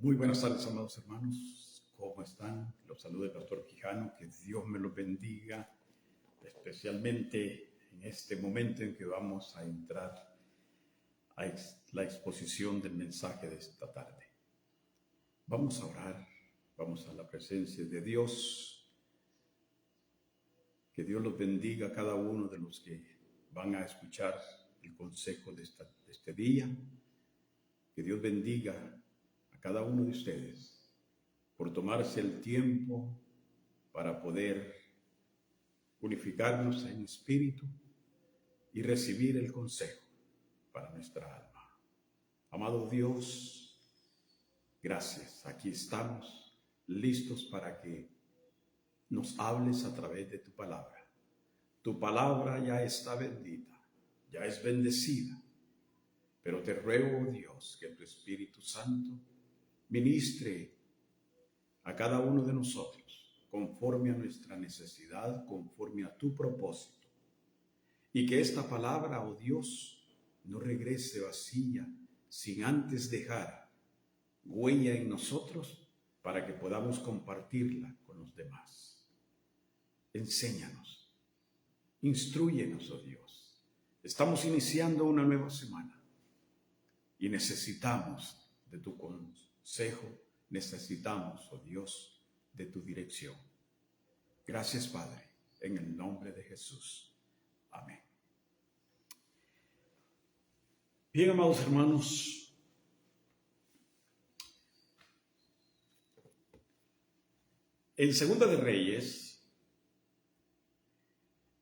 Muy buenas tardes, amados hermanos. ¿Cómo están? Los saluda el pastor Quijano. Que Dios me los bendiga, especialmente en este momento en que vamos a entrar a la exposición del mensaje de esta tarde. Vamos a orar, vamos a la presencia de Dios. Que Dios los bendiga a cada uno de los que van a escuchar el consejo de este día. Que Dios bendiga a cada uno de ustedes por tomarse el tiempo para poder unificarnos en espíritu y recibir el consejo para nuestra alma. Amado Dios, gracias. Aquí estamos listos para que nos hables a través de tu palabra. Tu palabra ya está bendita, ya es bendecida, pero te ruego, oh Dios, que tu Espíritu Santo ministre a cada uno de nosotros conforme a nuestra necesidad, conforme a tu propósito. Y que esta palabra, oh Dios, no regrese vacía sin antes dejar huella en nosotros para que podamos compartirla con los demás. Enséñanos, instrúyenos, oh Dios. Estamos iniciando una nueva semana y necesitamos de tu consejo, necesitamos, oh Dios, de tu dirección. Gracias, Padre, en el nombre de Jesús. Amén. Bien, amados hermanos, en Segunda de Reyes,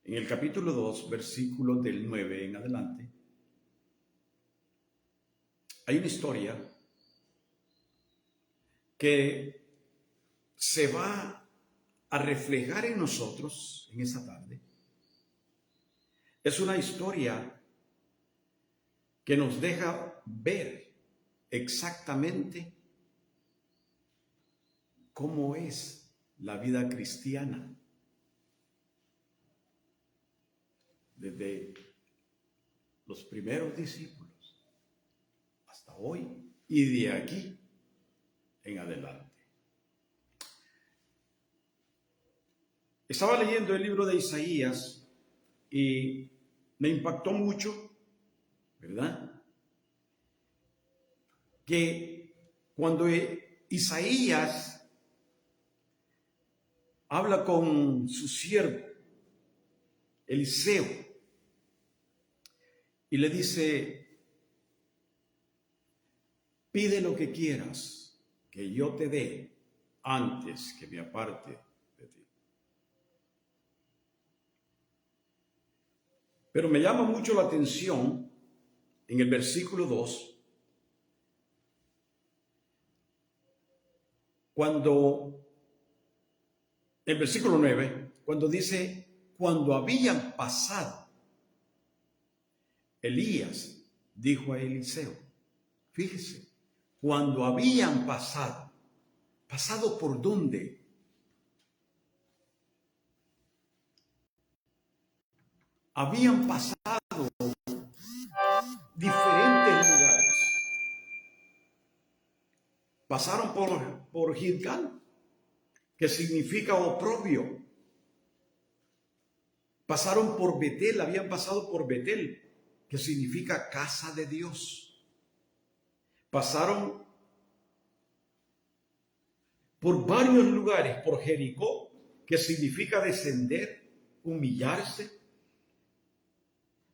en el capítulo 2, versículo del 9 en adelante, hay una historia que se va a reflejar en nosotros en esta tarde. Es una historia que nos deja ver exactamente cómo es la vida cristiana desde los primeros discípulos hasta hoy y de aquí en adelante. Estaba leyendo el libro de Isaías y me impactó mucho, ¿verdad? Que cuando Isaías habla con su siervo Eliseo y le dice: pide lo que quieras que yo te dé antes que me aparte de ti. Pero me llama mucho la atención en el versículo 2, el versículo 9, cuando dice: cuando habían pasado, Elías dijo a Eliseo, fíjese, cuando habían pasado, ¿pasado por dónde? Habían pasado diferentes lugares. Pasaron por Gilgal, que significa oprobio. Pasaron por Betel, habían pasado por Betel, que significa casa de Dios. Pasaron por varios lugares, por Jericó, que significa descender, humillarse.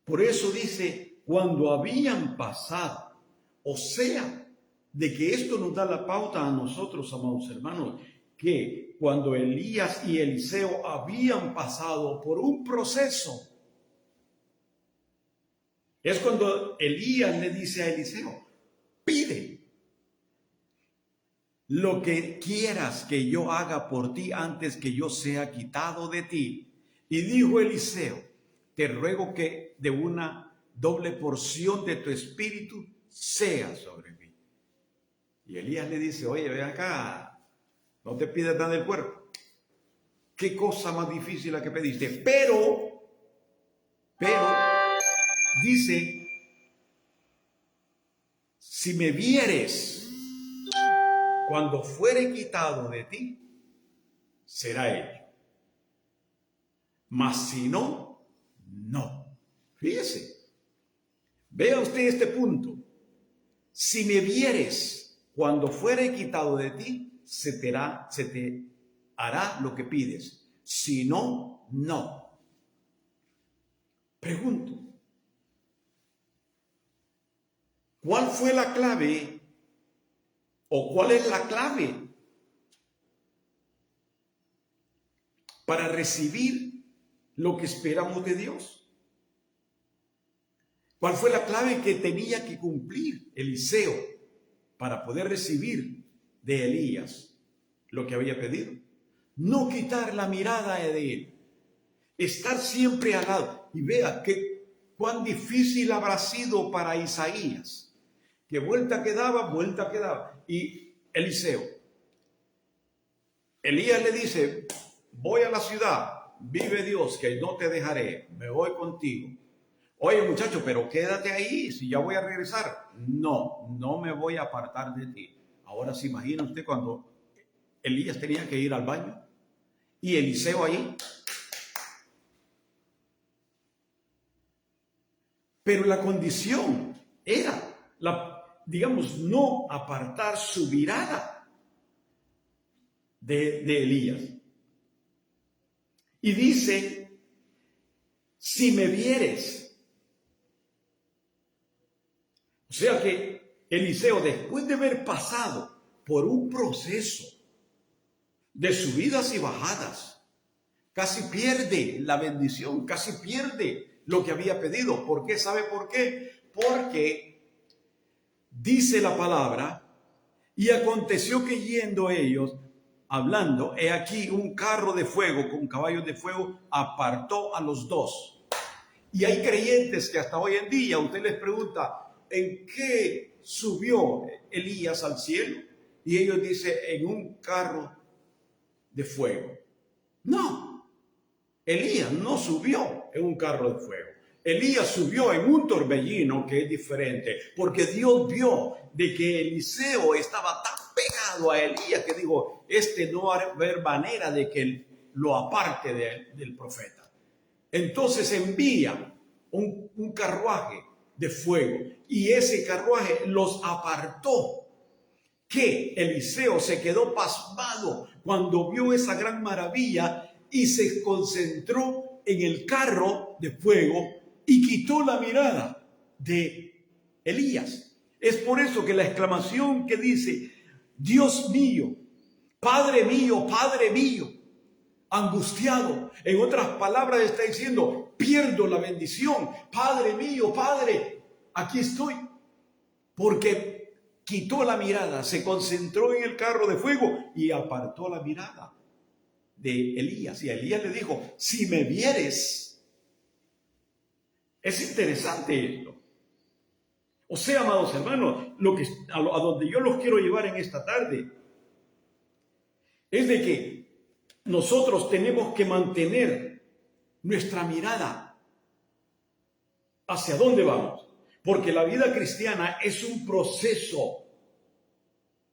Por eso dice, cuando habían pasado, o sea, de que esto nos da la pauta a nosotros, amados hermanos, que cuando Elías y Eliseo habían pasado por un proceso, es cuando Elías le dice a Eliseo, pide lo que quieras que yo haga por ti antes que yo sea quitado de ti. Y dijo Eliseo, te ruego que de una doble porción de tu espíritu sea sobre mí. Y Elías le dice, oye, ven acá, no te pides nada del cuerpo. Qué cosa más difícil la que pediste. Pero, dice, si me vieres cuando fuere quitado de ti, será hecho. Mas si no, no. Fíjese, vea usted este punto. Si me vieres cuando fuere quitado de ti, se te hará lo que pides. Si no, no. Pregunto, ¿cuál fue la clave o cuál es la clave para recibir lo que esperamos de Dios? ¿Cuál fue la clave que tenía que cumplir Eliseo para poder recibir de Elías lo que había pedido? No quitar la mirada de él, estar siempre al lado. Y vea cuán difícil habrá sido para Isaías, que vuelta que daba. Y Eliseo, Elías le dice, voy a la ciudad, vive Dios, que no te dejaré, me voy contigo. Oye muchacho, pero quédate ahí, si ya voy a regresar. No, no me voy a apartar de ti. Ahora se imagina usted cuando Elías tenía que ir al baño y Eliseo ahí. Pero la condición era, no apartar su mirada de Elías. Y dice, si me vieres. O sea que Eliseo, después de haber pasado por un proceso de subidas y bajadas, casi pierde la bendición, casi pierde lo que había pedido. ¿Por qué? ¿Sabe por qué? Porque dice la palabra, y aconteció que yendo ellos, hablando, he aquí un carro de fuego con caballos de fuego apartó a los dos. Y hay creyentes que hasta hoy en día usted les pregunta, ¿en qué subió Elías al cielo? Y ellos dicen, en un carro de fuego. No, Elías no subió en un carro de fuego. Elías subió en un torbellino, que es diferente, porque Dios vio de que Eliseo estaba tan pegado a Elías que dijo, no va a haber manera de que lo aparte del profeta. Entonces envía un carruaje de fuego y ese carruaje los apartó. Que Eliseo se quedó pasmado cuando vio esa gran maravilla y se concentró en el carro de fuego y quitó la mirada de Elías. Es por eso que la exclamación que dice, Dios mío, Padre mío, angustiado, en otras palabras está diciendo, pierdo la bendición, Padre mío, Padre, aquí estoy, porque quitó la mirada, se concentró en el carro de fuego y apartó la mirada de Elías. Y a Elías le dijo, si me vieres. Es interesante esto. O sea, amados hermanos, a donde yo los quiero llevar en esta tarde es de que nosotros tenemos que mantener nuestra mirada. ¿Hacia dónde vamos? Porque la vida cristiana es un proceso.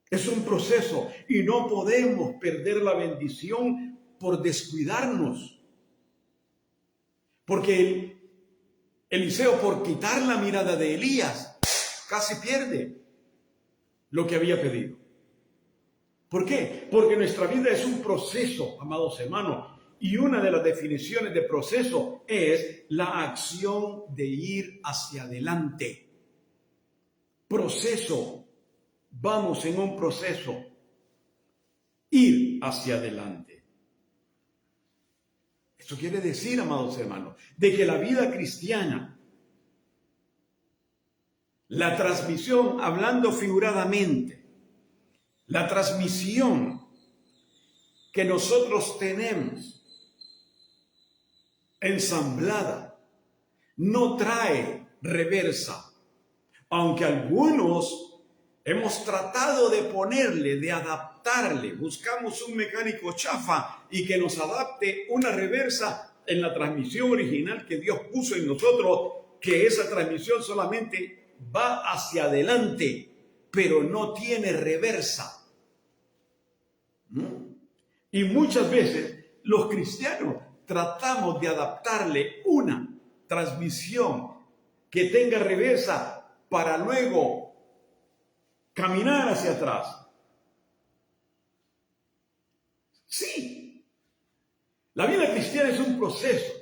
Es un proceso y no podemos perder la bendición por descuidarnos. Porque Eliseo, por quitar la mirada de Elías, casi pierde lo que había pedido. ¿Por qué? Porque nuestra vida es un proceso, amados hermanos. Y una de las definiciones de proceso es la acción de ir hacia adelante. Proceso. Vamos en un proceso. Ir hacia adelante. Esto quiere decir, amados hermanos, de que la vida cristiana, la transmisión, hablando figuradamente, la transmisión que nosotros tenemos ensamblada, no trae reversa, aunque algunos hemos tratado de ponerle, de adaptarle, buscamos un mecánico chafa y que nos adapte una reversa en la transmisión original que Dios puso en nosotros, que esa transmisión solamente va hacia adelante, pero no tiene reversa. Y muchas veces los cristianos tratamos de adaptarle una transmisión que tenga reversa para luego caminar hacia atrás. Sí, la vida cristiana es un proceso.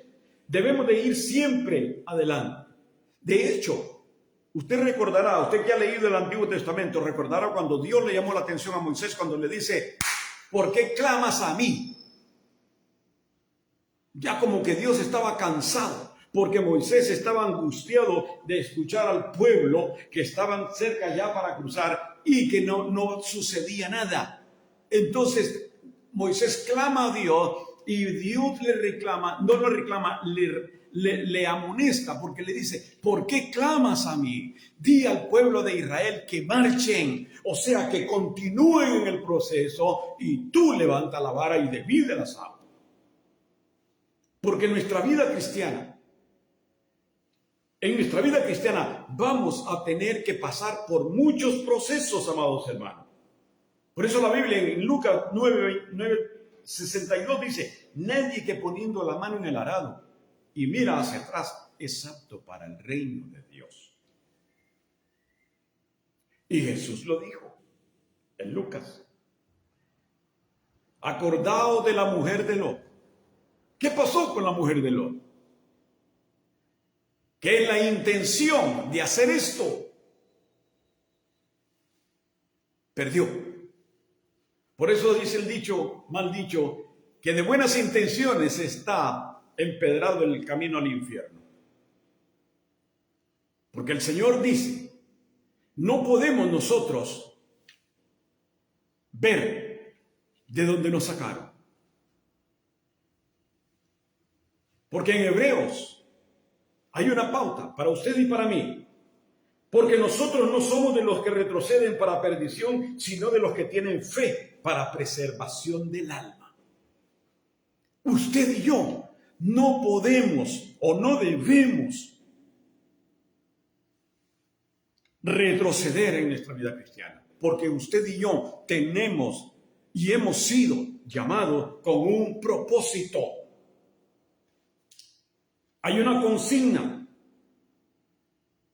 Debemos de ir siempre adelante. De hecho, usted recordará, usted que ha leído el Antiguo Testamento, recordará cuando Dios le llamó la atención a Moisés cuando le dice, ¿por qué clamas a mí? Ya como que Dios estaba cansado, porque Moisés estaba angustiado de escuchar al pueblo que estaban cerca ya para cruzar y que no sucedía nada. Entonces Moisés clama a Dios y Dios le reclama, no lo reclama, le amonesta porque le dice, ¿por qué clamas a mí? Di al pueblo de Israel que marchen, o sea, que continúen en el proceso y tú levanta la vara y divide las aguas. Porque en nuestra vida cristiana vamos a tener que pasar por muchos procesos, amados hermanos. Por eso la Biblia en Lucas 9:62 dice, nadie que poniendo la mano en el arado y mira hacia atrás es apto para el reino de Dios. Y Jesús lo dijo en Lucas. Acordaos de la mujer de Lot. ¿Qué pasó con la mujer de Lot? Que la intención de hacer esto perdió. Por eso dice el dicho, mal dicho, que de buenas intenciones está empedrado el camino al infierno. Porque el Señor dice, no podemos nosotros ver de dónde nos sacaron. Porque en Hebreos hay una pauta para usted y para mí. Porque nosotros no somos de los que retroceden para perdición, sino de los que tienen fe para preservación del alma. Usted y yo no podemos o no debemos retroceder en nuestra vida cristiana. Porque usted y yo tenemos y hemos sido llamados con un propósito. Hay una consigna.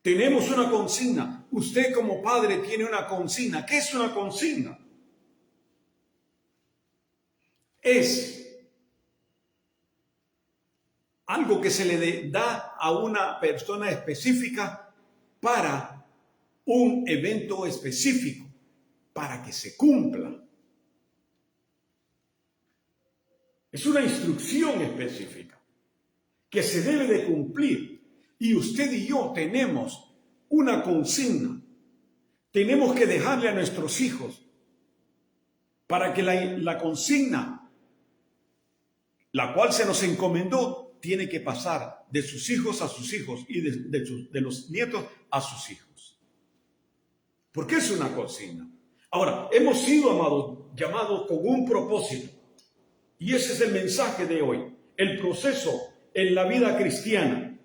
Tenemos una consigna. Usted como padre tiene una consigna. ¿Qué es una consigna? Es algo que se le da a una persona específica para un evento específico, para que se cumpla. Es una instrucción específica que se debe de cumplir. Y usted y yo tenemos una consigna. Tenemos que dejarle a nuestros hijos para que la consigna, la cual se nos encomendó, tiene que pasar de sus hijos a sus hijos y de los nietos a sus hijos. Porque es una consigna. Ahora, hemos sido, amados, llamados con un propósito. Y ese es el mensaje de hoy. El proceso en la vida cristiana.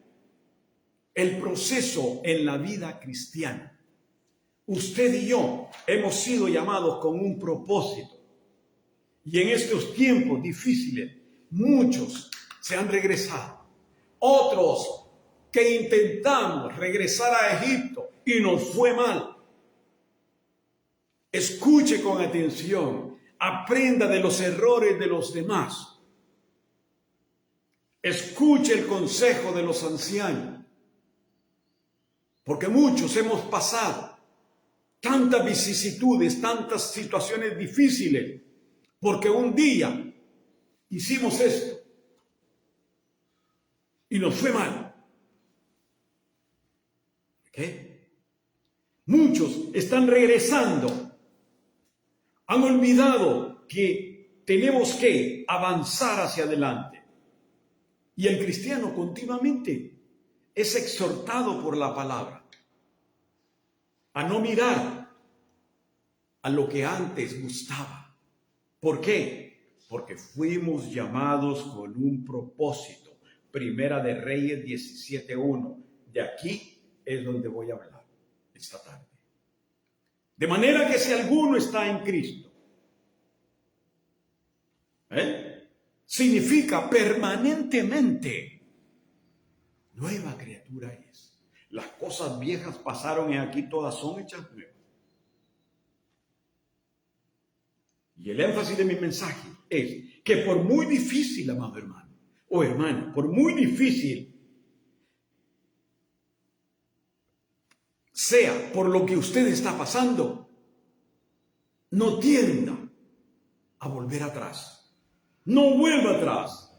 El proceso en la vida cristiana. Usted y yo hemos sido llamados con un propósito. Y en estos tiempos difíciles, muchos se han regresado. Otros que intentamos regresar a Egipto y nos fue mal. Escuche con atención. Aprenda de los errores de los demás. Escuche el consejo de los ancianos. Porque muchos hemos pasado tantas vicisitudes, tantas situaciones difíciles, porque un día hicimos esto y nos fue mal. ¿Qué? Muchos están regresando, han olvidado que tenemos que avanzar hacia adelante. Y el cristiano continuamente es exhortado por la palabra a no mirar a lo que antes gustaba. ¿Por qué? Porque fuimos llamados con un propósito. Primera de Reyes 17:1. De aquí es donde voy a hablar esta tarde. De manera que si alguno está en Cristo, Significa permanentemente. Nueva criatura es. Las cosas viejas pasaron y aquí todas son hechas nuevas. Y el énfasis de mi mensaje es que por muy difícil, amado hermano o hermana, por muy difícil sea por lo que usted está pasando, no tienda a volver atrás. No vuelva atrás.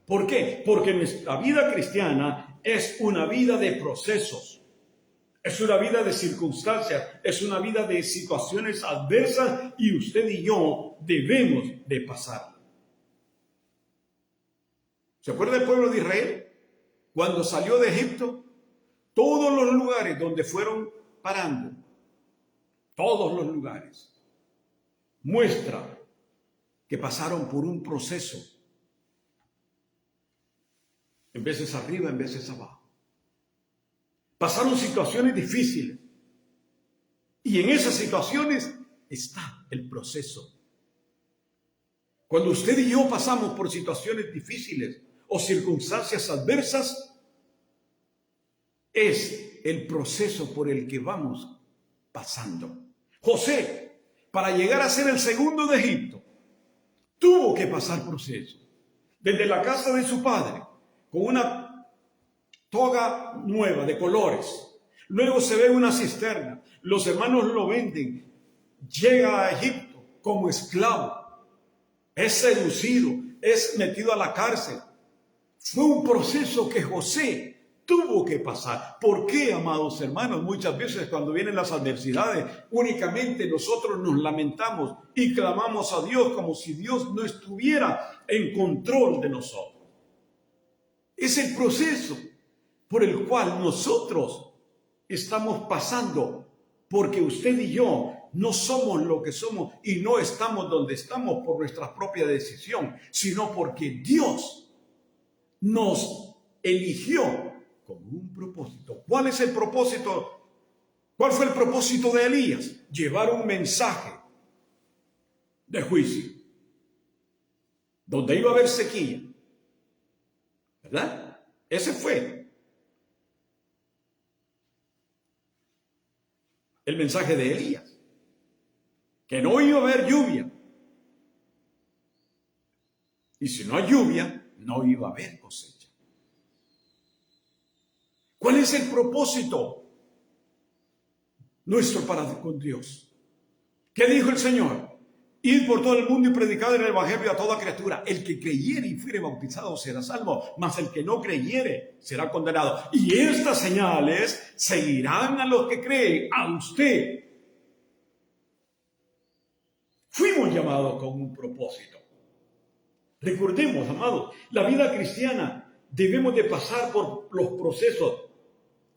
¿Por qué? Porque nuestra vida cristiana es una vida de procesos. Es una vida de circunstancias, es una vida de situaciones adversas y usted y yo debemos de pasarla. ¿Se acuerda del pueblo de Israel? Cuando salió de Egipto, todos los lugares donde fueron parando, todos los lugares, muestra que pasaron por un proceso. En veces arriba, en veces abajo. Pasaron situaciones difíciles. Y en esas situaciones está el proceso. Cuando usted y yo pasamos por situaciones difíciles o circunstancias adversas, es el proceso por el que vamos pasando. José, para llegar a ser el segundo de Egipto, tuvo que pasar proceso. Desde la casa de su padre, con una toga nueva de colores. Luego se ve una cisterna. Los hermanos lo venden. Llega a Egipto como esclavo. Es seducido. Es metido a la cárcel. Fue un proceso que José tuvo que pasar. ¿Por qué, amados hermanos? Muchas veces cuando vienen las adversidades, únicamente nosotros nos lamentamos y clamamos a Dios como si Dios no estuviera en control de nosotros. Es el proceso por el cual nosotros estamos pasando, porque usted y yo no somos lo que somos y no estamos donde estamos por nuestra propia decisión, sino porque Dios nos eligió con un propósito. ¿Cuál es el propósito? ¿Cuál fue el propósito de Elías? Llevar un mensaje de juicio, donde iba a haber sequía. ¿Verdad? Ese fue el mensaje de Elías. Que no iba a haber lluvia. Y si no hay lluvia, no iba a haber cosecha. ¿Cuál es el propósito nuestro para con Dios? ¿Qué dijo el Señor? Id por todo el mundo y predicad el evangelio a toda criatura. El que creyere y fuere bautizado será salvo, mas el que no creyere será condenado. Y estas señales seguirán a los que creen, a usted. Fuimos llamados con un propósito. Recordemos, amados, la vida cristiana debemos de pasar por los procesos.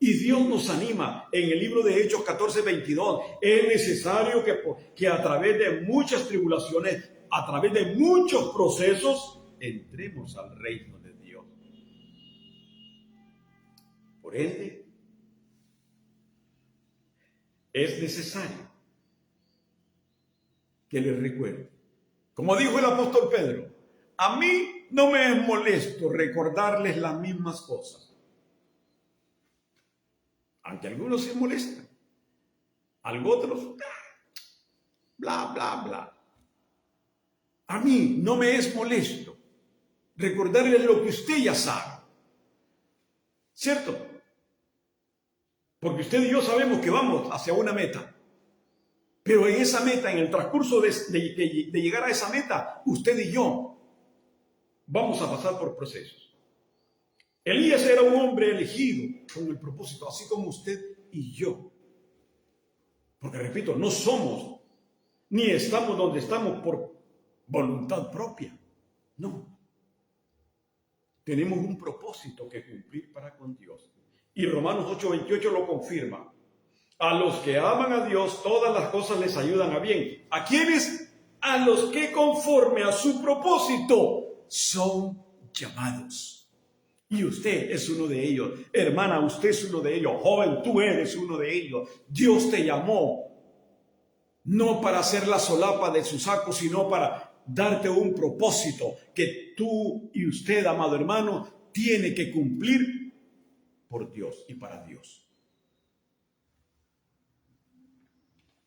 Y Dios nos anima en el libro de Hechos 14:22. Es necesario que a través de muchas tribulaciones, a través de muchos procesos, entremos al reino de Dios. Por ende, es necesario que les recuerde. Como dijo el apóstol Pedro, a mí no me es molesto recordarles las mismas cosas. Aunque algunos se molestan, otros, bla, bla, bla. A mí no me es molesto recordarles lo que usted ya sabe. ¿Cierto? Porque usted y yo sabemos que vamos hacia una meta. Pero en esa meta, en el transcurso de llegar a esa meta, usted y yo vamos a pasar por procesos. Elías era un hombre elegido con el propósito, así como usted y yo. Porque repito, no somos ni estamos donde estamos por voluntad propia. No. Tenemos un propósito que cumplir para con Dios. Y Romanos 8:28 lo confirma. A los que aman a Dios, todas las cosas les ayudan a bien. ¿A quiénes? A los que conforme a su propósito son llamados. Y usted es uno de ellos. Hermana, usted es uno de ellos. Joven, tú eres uno de ellos. Dios te llamó no para hacer la solapa de su saco, sino para darte un propósito que tú y usted, amado hermano, tiene que cumplir por Dios y para Dios.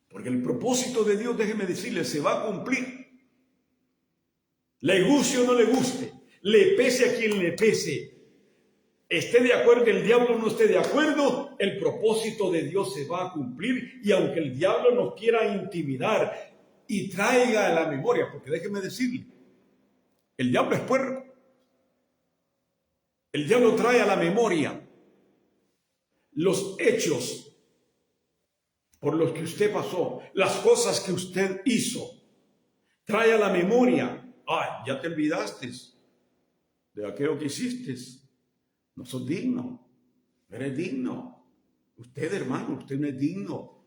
Porque el propósito de Dios, déjeme decirle, se va a cumplir. Le guste o no le guste, le pese a quien le pese, esté de acuerdo, el diablo no esté de acuerdo, el propósito de Dios se va a cumplir. Y aunque el diablo nos quiera intimidar y traiga a la memoria, porque déjeme decirle, el diablo es puerco. El diablo trae a la memoria los hechos por los que usted pasó, las cosas que usted hizo. Trae a la memoria, ya te olvidaste de aquello que hiciste. No sos digno, no eres digno. Usted, hermano, usted no es digno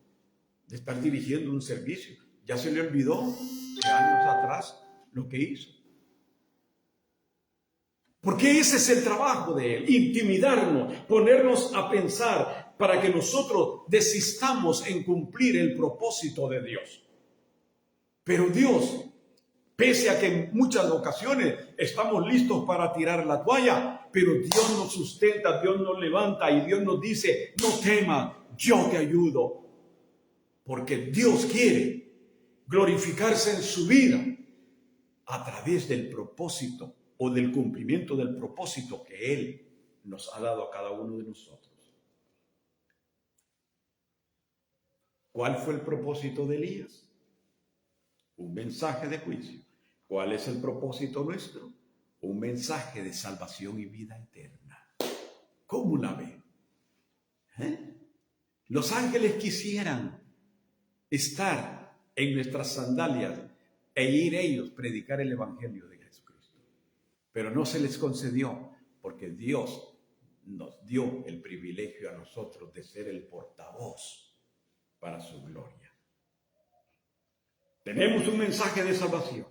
de estar dirigiendo un servicio. Ya se le olvidó de años atrás lo que hizo. Porque ese es el trabajo de él, intimidarnos, ponernos a pensar para que nosotros desistamos en cumplir el propósito de Dios. Pero Dios, pese a que en muchas ocasiones estamos listos para tirar la toalla, pero Dios nos sustenta, Dios nos levanta y Dios nos dice, no temas, yo te ayudo. Porque Dios quiere glorificarse en su vida a través del propósito o del cumplimiento del propósito que Él nos ha dado a cada uno de nosotros. ¿Cuál fue el propósito de Elías? Un mensaje de juicio. ¿Cuál es el propósito nuestro? Un mensaje de salvación y vida eterna. ¿Cómo la ven? Los ángeles quisieran estar en nuestras sandalias e ir ellos a predicar el evangelio de Jesucristo. Pero no se les concedió porque Dios nos dio el privilegio a nosotros de ser el portavoz para su gloria. Tenemos un mensaje de salvación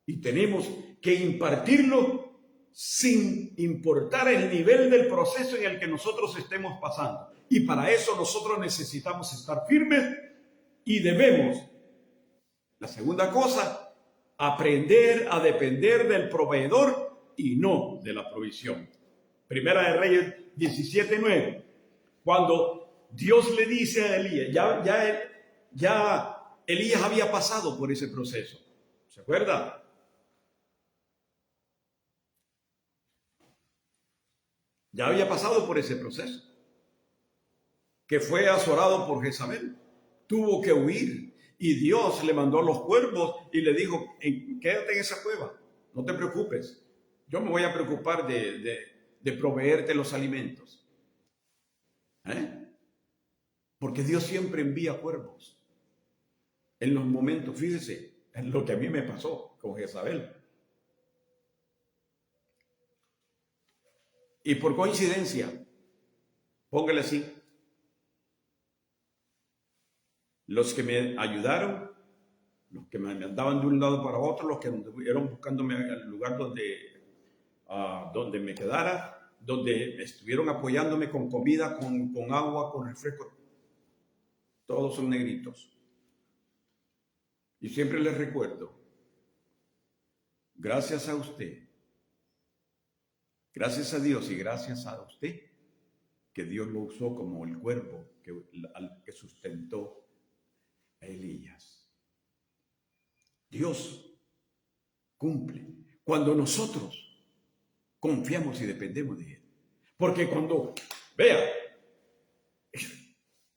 y tenemos que impartirlo sin importar el nivel del proceso en el que nosotros estemos pasando. Y para eso nosotros necesitamos estar firmes y debemos, la segunda cosa, aprender a depender del proveedor y no de la provisión. Primera de Reyes 17:9. Cuando Dios le dice a Elías, ya Elías había pasado por ese proceso. ¿Se acuerda? Ya había pasado por ese proceso. Que fue azorado por Jezabel. Tuvo que huir. Y Dios le mandó a los cuervos y le dijo, quédate en esa cueva. No te preocupes. Yo me voy a preocupar de proveerte los alimentos. Porque Dios siempre envía cuervos. En los momentos, fíjese, en lo que a mí me pasó con Jezabel. Y por coincidencia, póngale así, los que me ayudaron, los que me mandaban de un lado para otro, los que estuvieron buscándome al lugar donde me quedara, donde estuvieron apoyándome con comida, con agua, con refresco, todos son negritos. Y siempre les recuerdo, gracias a usted, gracias a Dios y gracias a usted, que Dios lo usó como el cuervo que sustentó a Elías. Dios cumple cuando nosotros confiamos y dependemos de Él. Porque cuando, vea,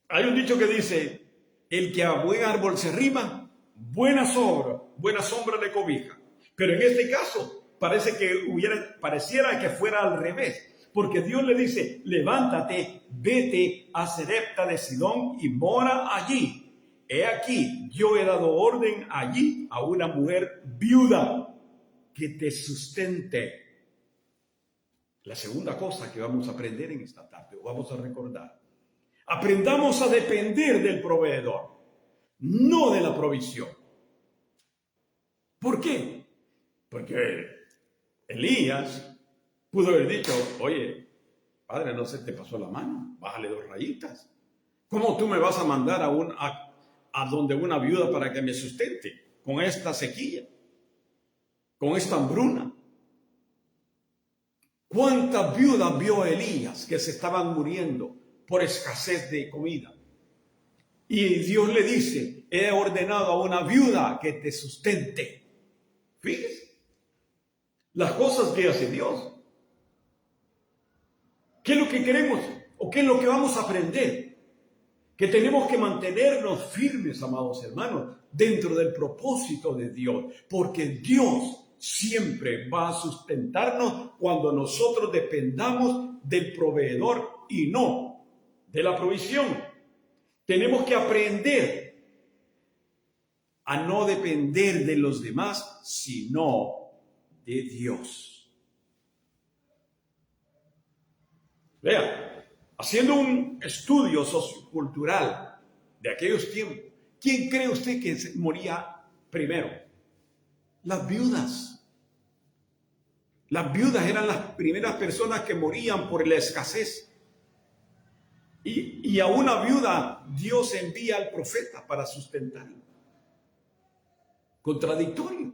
hay un dicho que dice, el que a buen árbol se arrima, buena sombra le cobija. Pero en este caso, pareciera que fuera al revés. Porque Dios le dice, levántate, vete a Sarepta de Sidón y mora allí. He aquí, yo he dado orden allí a una mujer viuda que te sustente. La segunda cosa que vamos a aprender en esta tarde, o vamos a recordar. Aprendamos a depender del proveedor, no de la provisión. ¿Por qué? Porque Elías pudo haber dicho, oye, padre, no se te pasó la mano, bájale 2 rayitas. ¿Cómo tú me vas a mandar a donde una viuda para que me sustente? con esta sequía, con esta hambruna. ¿Cuántas viudas vio Elías que se estaban muriendo por escasez de comida? Y Dios le dice, he ordenado a una viuda que te sustente. Fíjese las cosas que hace Dios. ¿Qué es lo que queremos o qué es lo que vamos a aprender? Que tenemos que mantenernos firmes, amados hermanos, dentro del propósito de Dios, porque Dios siempre va a sustentarnos cuando nosotros dependamos del proveedor y no de la provisión. Tenemos que aprender a no depender de los demás, sino de Dios. Vea, haciendo un estudio sociocultural de aquellos tiempos, ¿quién cree usted que moría primero? Las viudas. Las viudas eran las primeras personas que morían por la escasez. Y a una viuda Dios envía al profeta para sustentarla. Contradictorio.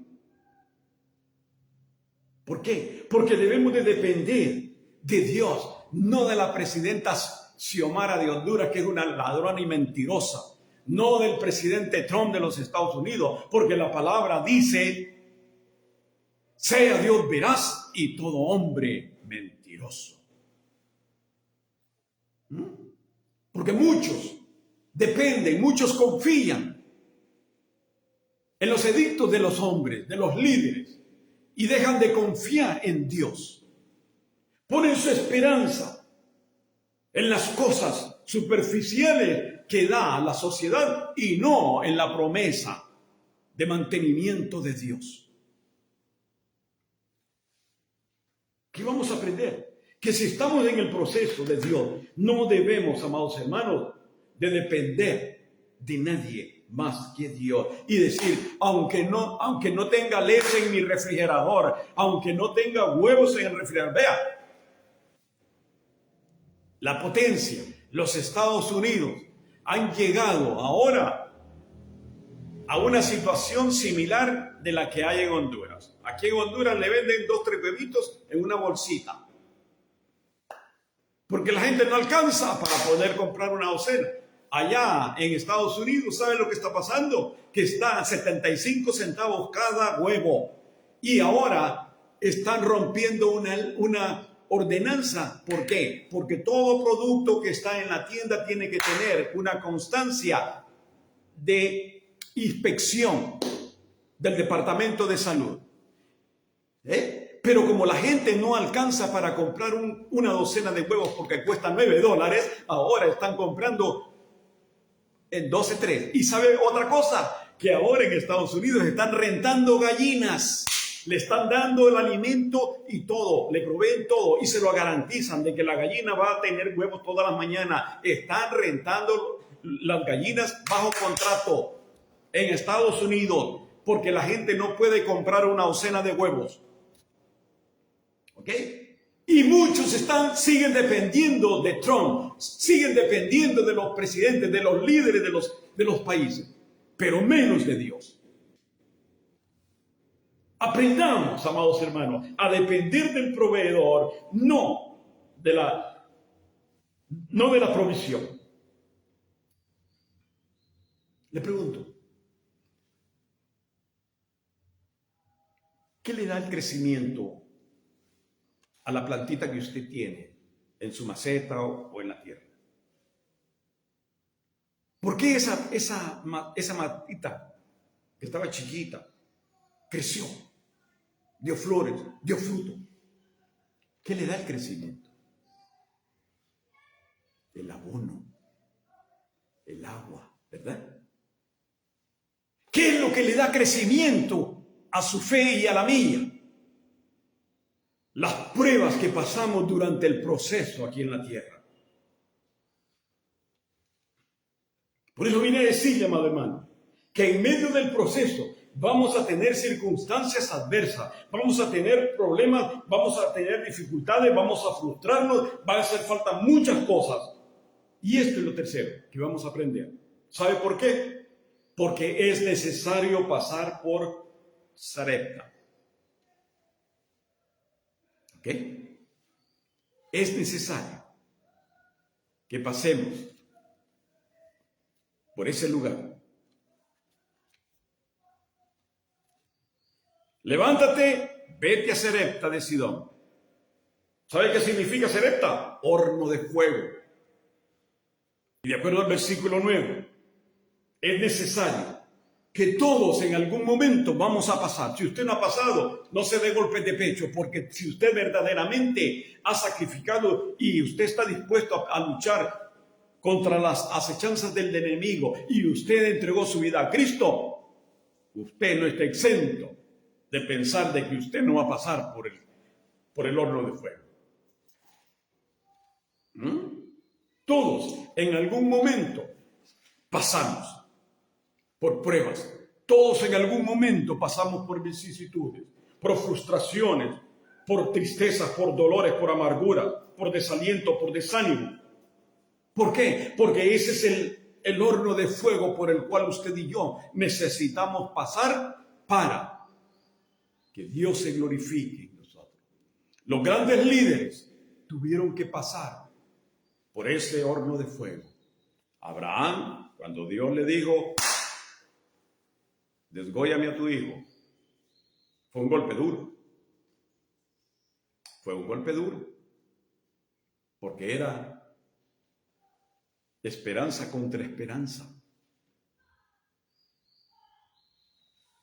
¿Por qué? Porque debemos de depender de Dios, no de la presidenta Xiomara de Honduras, que es una ladrona y mentirosa, no del presidente Trump de los Estados Unidos, porque la palabra dice, sea Dios veraz y todo hombre mentiroso. Porque muchos dependen, muchos confían en los edictos de los hombres, de los líderes, y dejan de confiar en Dios. Ponen su esperanza en las cosas superficiales que da la sociedad y no en la promesa de mantenimiento de Dios. ¿Qué vamos a aprender? Que si estamos en el proceso de Dios, no debemos, amados hermanos, de depender de nadie más que Dios. Y decir, aunque no tenga leche en mi refrigerador, aunque no tenga huevos en el refrigerador, vea, la potencia, los Estados Unidos, han llegado ahora a una situación similar de la que hay en Honduras. Aquí en Honduras le venden 2 o 3 huevitos en una bolsita, porque la gente no alcanza para poder comprar una docena. Allá en Estados Unidos, ¿saben lo que está pasando? Que está a 75 centavos cada huevo. Y ahora están rompiendo una ordenanza. ¿Por qué? Porque todo producto que está en la tienda tiene que tener una constancia de inspección del Departamento de Salud. Pero como la gente no alcanza para comprar una docena de huevos porque cuesta $9, ahora están comprando en 12, 3. Y ¿sabe otra cosa? Que ahora en Estados Unidos están rentando gallinas. Le están dando el alimento y todo, le proveen todo y se lo garantizan de que la gallina va a tener huevos todas las mañanas. Están rentando las gallinas bajo contrato en Estados Unidos porque la gente no puede comprar una docena de huevos. ¿Ok? Y muchos siguen dependiendo de Trump, siguen dependiendo de los presidentes, de los líderes de los países, pero menos de Dios. Aprendamos, amados hermanos, a depender del proveedor, no de la provisión. Le pregunto, ¿qué le da el crecimiento a la plantita que usted tiene en su maceta o en la tierra? ¿Por qué esa matita que estaba chiquita creció, dio flores, dio fruto? ¿Qué le da el crecimiento? El abono, el agua, ¿verdad? ¿Qué es lo que le da crecimiento a su fe y a la mía? Las pruebas que pasamos durante el proceso aquí en la tierra. Por eso vine a decirle, amado hermano, que en medio del proceso vamos a tener circunstancias adversas, vamos a tener problemas, vamos a tener dificultades, vamos a frustrarnos, van a hacer falta muchas cosas. Y esto es lo tercero que vamos a aprender. ¿Sabe por qué? porque es necesario pasar por Sarepta. ¿Ok? Es necesario que pasemos por ese lugar. Levántate, vete a Sarepta de Sidón. ¿Sabe qué significa Sarepta? Horno de fuego. Y de acuerdo al versículo 9, es necesario que todos en algún momento vamos a pasar. Si usted no ha pasado, no se dé golpes de pecho, porque si usted verdaderamente ha sacrificado y usted está dispuesto a luchar contra las acechanzas del enemigo y usted entregó su vida a Cristo, usted no está exento de pensar de que usted no va a pasar por el horno de fuego. Todos en algún momento pasamos por pruebas. Todos en algún momento pasamos por vicisitudes, por frustraciones, por tristezas, por dolores, por amargura, por desaliento, por desánimo. ¿Por qué? Porque ese es el horno de fuego por el cual usted y yo necesitamos pasar para que Dios se glorifique en nosotros. Los grandes líderes tuvieron que pasar por ese horno de fuego. Abraham, cuando Dios le dijo, desgóllame a tu hijo, fue un golpe duro. Fue un golpe duro. Porque era esperanza contra esperanza.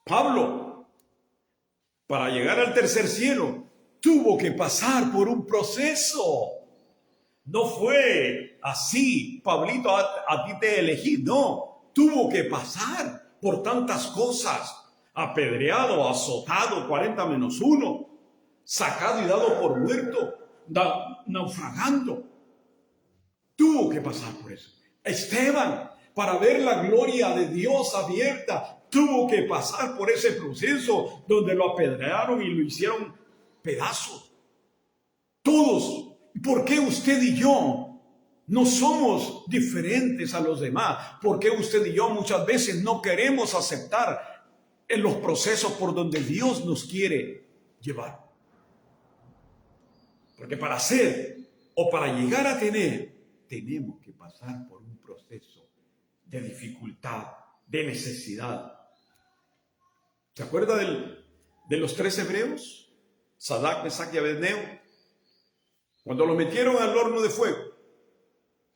Pablo, para llegar al tercer cielo, tuvo que pasar por un proceso. No fue así, Pablito, a ti te elegí. No, tuvo que pasar por tantas cosas. Apedreado, azotado, 40-1, sacado y dado por muerto, naufragando. Tuvo que pasar por eso. Esteban, para ver la gloria de Dios abierta, tuvo que pasar por ese proceso donde lo apedrearon y lo hicieron pedazos. Todos. ¿Por qué usted y yo no somos diferentes a los demás? ¿Por qué usted y yo muchas veces no queremos aceptar en los procesos por donde Dios nos quiere llevar? Porque para ser o para llegar a tener, tenemos que pasar por un proceso de dificultad, de necesidad. ¿Se acuerda de los 3 hebreos? Sadrac, Mesach y Abednego. Cuando los metieron al horno de fuego,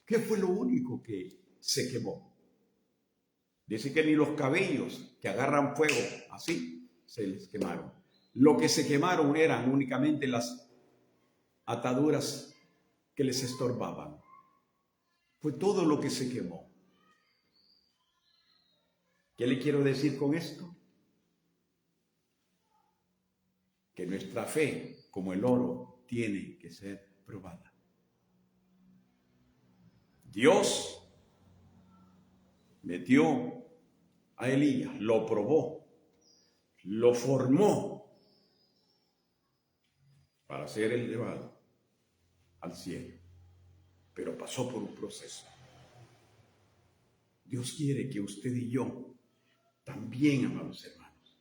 ¿qué fue lo único que se quemó? Dice que ni los cabellos que agarran fuego así se les quemaron. Lo que se quemaron eran únicamente las ataduras que les estorbaban. Fue todo lo que se quemó. ¿Qué le quiero decir con esto? Que nuestra fe, como el oro, tiene que ser probada. Dios metió a Elías, lo probó, lo formó para ser elevado al cielo, pero pasó por un proceso. Dios quiere que usted y yo también, amados hermanos,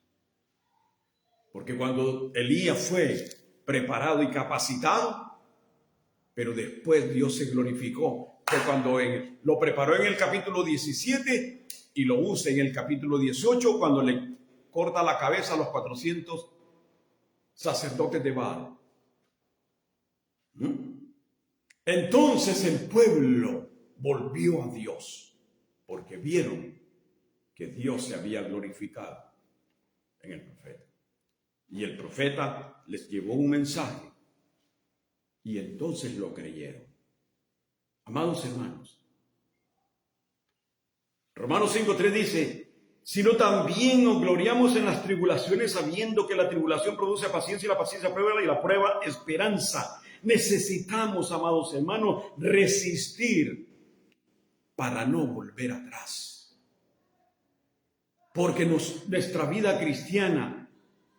porque cuando Elías fue preparado y capacitado, pero después Dios se glorificó, que cuando lo preparó en el capítulo 17 y lo usa en el capítulo 18, cuando le corta la cabeza a los 400 sacerdotes de Baal. Entonces el pueblo volvió a Dios, porque vieron que Dios se había glorificado en el profeta. Y el profeta les llevó un mensaje, y entonces lo creyeron. Amados hermanos, Romanos 5:3 dice, sino también nos gloriamos en las tribulaciones, sabiendo que la tribulación produce paciencia y la paciencia prueba y la prueba esperanza. Necesitamos, amados hermanos, resistir para no volver atrás. Porque nuestra vida cristiana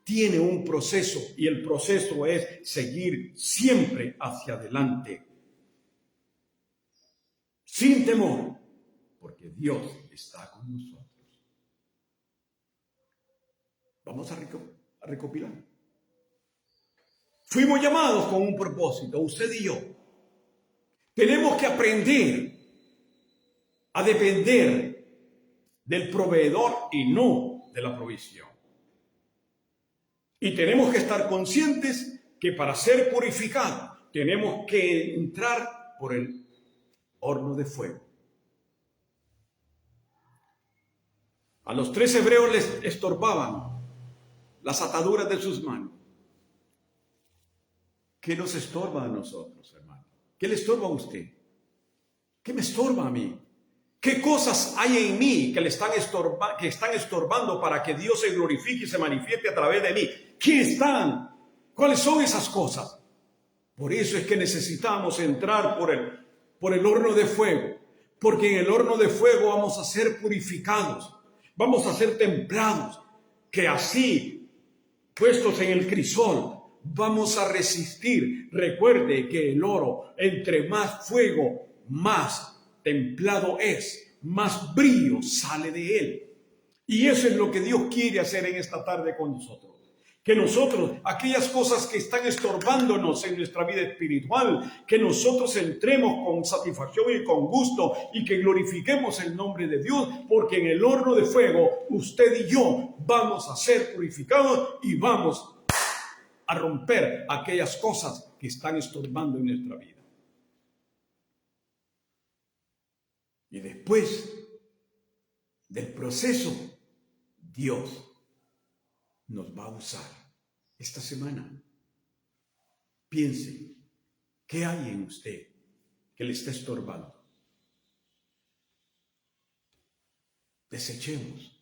tiene un proceso, y el proceso es seguir siempre hacia adelante, sin temor, porque Dios está con nosotros. Vamos a recopilar. Fuimos llamados con un propósito, usted y yo. Tenemos que aprender a depender del proveedor y no de la provisión. Y tenemos que estar conscientes que para ser purificados tenemos que entrar por el horno de fuego. A los 3 hebreos les estorbaban las ataduras de sus manos. ¿Qué nos estorba a nosotros, hermano? ¿Qué le estorba a usted? ¿Qué me estorba a mí? ¿Qué cosas hay en mí que están estorbando para que Dios se glorifique y se manifieste a través de mí? ¿Qué están? ¿Cuáles son esas cosas? Por eso es que necesitamos entrar por el horno de fuego, porque en el horno de fuego vamos a ser purificados, vamos a ser templados, que así, puestos en el crisol, vamos a resistir. Recuerde que el oro, entre más fuego, más templado es, más brillo sale de él. Y eso es lo que Dios quiere hacer en esta tarde con nosotros. Que nosotros, aquellas cosas que están estorbándonos en nuestra vida espiritual, que nosotros entremos con satisfacción y con gusto y que glorifiquemos el nombre de Dios, porque en el horno de fuego usted y yo vamos a ser purificados y vamos a romper aquellas cosas que están estorbando en nuestra vida. Y después del proceso, Dios nos va a usar esta semana. Piense, ¿qué hay en usted que le está estorbando? Desechemos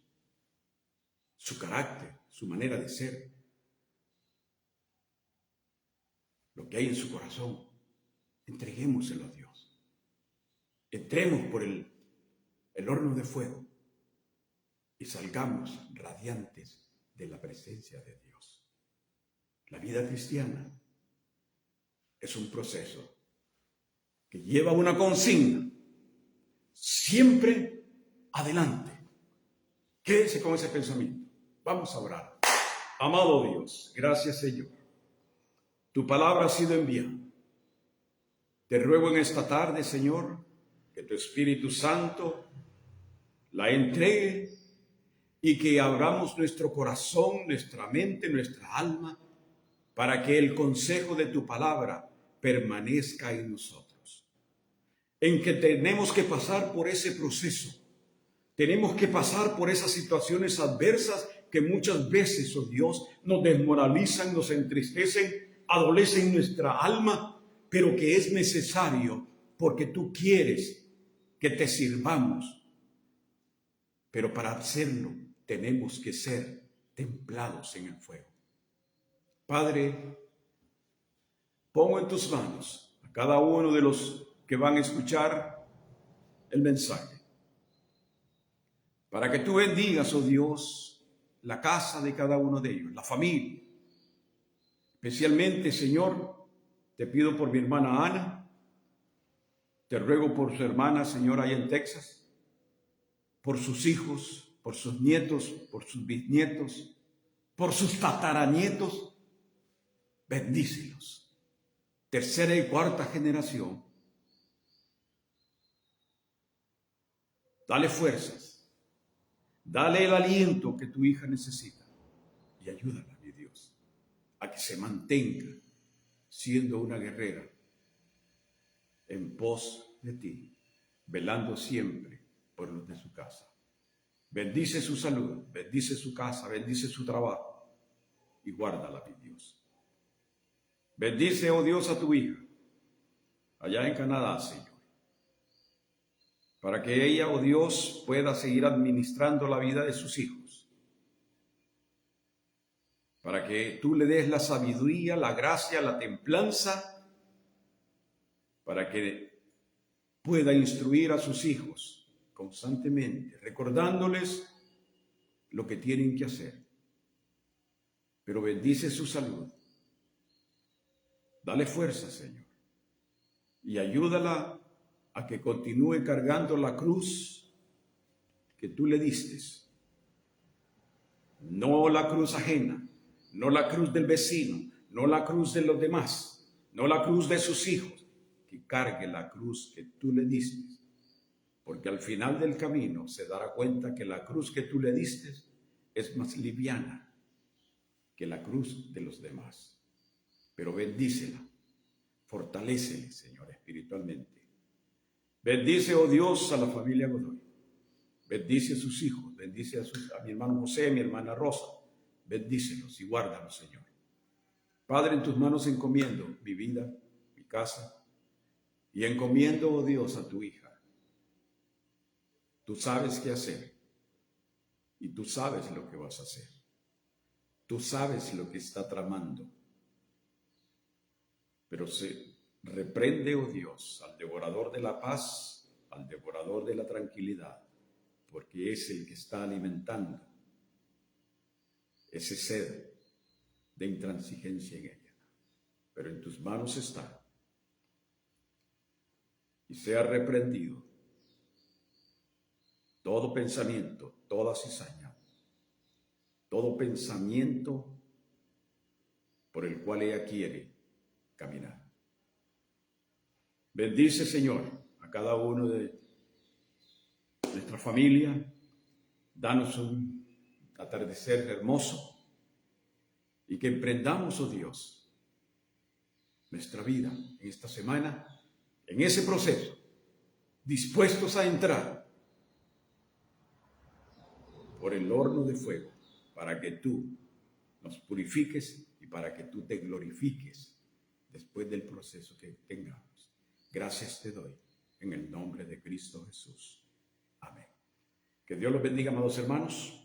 su carácter, su manera de ser, lo que hay en su corazón. Entreguémoselo a Dios. Entremos por el horno de fuego y salgamos radiantes de la presencia de Dios. La vida cristiana es un proceso que lleva una consigna, siempre adelante. Quédese con ese pensamiento. Vamos a orar. Amado Dios, gracias Señor. Tu palabra ha sido enviada. Te ruego en esta tarde, Señor, que tu Espíritu Santo la entregue y que abramos nuestro corazón, nuestra mente, nuestra alma, para que el consejo de tu palabra permanezca en nosotros. En que tenemos que pasar por ese proceso, tenemos que pasar por esas situaciones adversas que muchas veces, oh Dios, nos desmoralizan, nos entristecen, adolecen nuestra alma, pero que es necesario porque tú quieres que te sirvamos. Pero para hacerlo, tenemos que ser templados en el fuego. Padre, pongo en tus manos a cada uno de los que van a escuchar el mensaje, para que tú bendigas, oh Dios, la casa de cada uno de ellos, la familia. Especialmente, Señor, te pido por mi hermana Ana, te ruego por su hermana, Señor, allá en Texas, por sus hijos, por sus nietos, por sus bisnietos, por sus tataranietos. Bendícelos. 3ª y 4ª generación. Dale fuerzas. Dale el aliento que tu hija necesita. Y ayúdala, mi Dios, a que se mantenga siendo una guerrera en pos de ti, velando siempre por los de su casa. Bendice su salud, bendice su casa, bendice su trabajo y guárdala, mi Dios. Bendice, oh Dios, a tu hija allá en Canadá, Señor, para que ella, oh Dios, pueda seguir administrando la vida de sus hijos, para que tú le des la sabiduría, la gracia, la templanza, para que pueda instruir a sus hijos constantemente, recordándoles lo que tienen que hacer. Pero bendice su salud. Dale fuerza, Señor, y ayúdala a que continúe cargando la cruz que tú le diste. no la cruz ajena, no la cruz del vecino, no la cruz de los demás, no la cruz de sus hijos, que cargue la cruz que tú le diste, porque al final del camino se dará cuenta que la cruz que tú le diste es más liviana que la cruz de los demás. Pero bendícela, fortalécele, Señor, espiritualmente. Bendice, oh Dios, a la familia Godoy. Bendice a sus hijos, bendice a mi hermano José, a mi hermana Rosa. Bendícelos y guárdalos, Señor. Padre, en tus manos encomiendo mi vida, mi casa, y encomiendo, oh Dios, a tu hija. Tú sabes qué hacer y tú sabes lo que vas a hacer. Tú sabes lo que está tramando. Pero se reprende, oh Dios, al devorador de la paz, al devorador de la tranquilidad, porque es el que está alimentando ese sed de intransigencia en ella. Pero en tus manos está. Y sea reprendido todo pensamiento, toda cizaña, todo pensamiento por el cual ella quiere caminar. Bendice, Señor, a cada uno de nuestra familia. Danos un atardecer hermoso y que emprendamos, oh Dios, nuestra vida en esta semana, en ese proceso, dispuestos a entrar por el horno de fuego para que tú nos purifiques y para que tú te glorifiques después del proceso que tengamos. Gracias te doy en el nombre de Cristo Jesús. Amén. Que Dios los bendiga, amados hermanos.